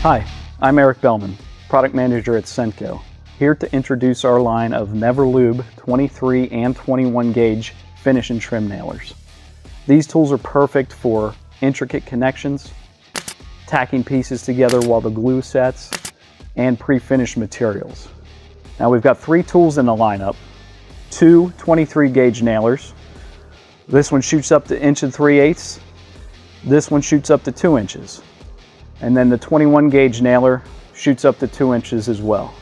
Hi, I'm Eric Bellman, Product Manager at SENCO, here to introduce our line of NeverLube 23 and 21 gauge finish and trim nailers. These tools are perfect for intricate connections, tacking pieces together while the glue sets, and pre-finished materials. Now we've got 3 tools in the lineup, 2 23 gauge nailers. This one shoots up to 1 3/8. This one shoots up to 2 inches. And then the 21 gauge nailer shoots up to 2 inches as well.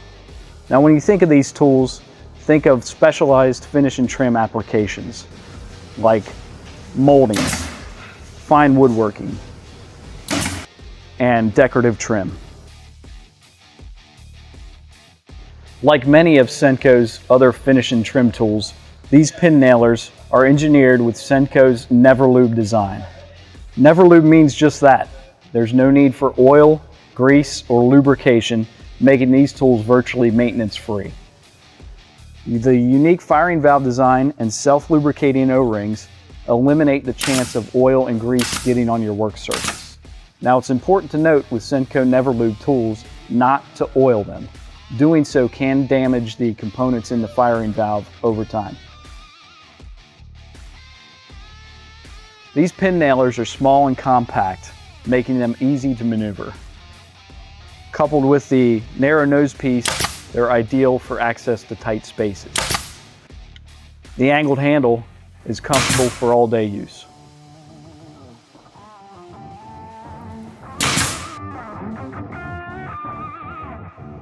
Now when you think of these tools, think of specialized finish and trim applications like molding, fine woodworking, and decorative trim. Like many of SENCO's other finish and trim tools, these pin nailers are engineered with SENCO's NeverLube design. NeverLube means just that. There's no need for oil, grease, or lubrication, making these tools virtually maintenance-free. The unique firing valve design and self-lubricating O-rings eliminate the chance of oil and grease getting on your work surface. Now it's important to note with SENCO NeverLube tools not to oil them. Doing so can damage the components in the firing valve over time. These pin nailers are small and compact, making them easy to maneuver. Coupled with the narrow nose piece, they're ideal for access to tight spaces. The angled handle is comfortable for all-day use.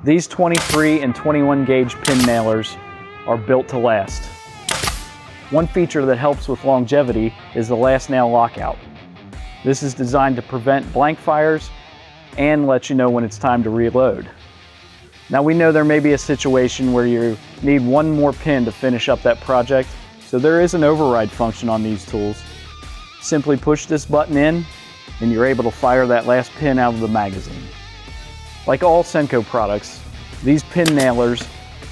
These 23 and 21 gauge pin nailers are built to last. One feature that helps with longevity is the last nail lockout. This is designed to prevent blank fires and let you know when it's time to reload. Now we know there may be a situation where you need one more pin to finish up that project, so there is an override function on these tools. Simply push this button in and you're able to fire that last pin out of the magazine. Like all SENCO products, these pin nailers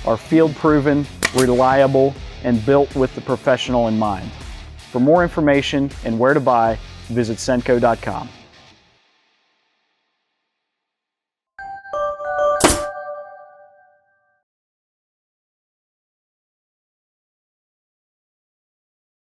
are field proven, reliable, and built with the professional in mind. For more information and where to buy, visit senco.com.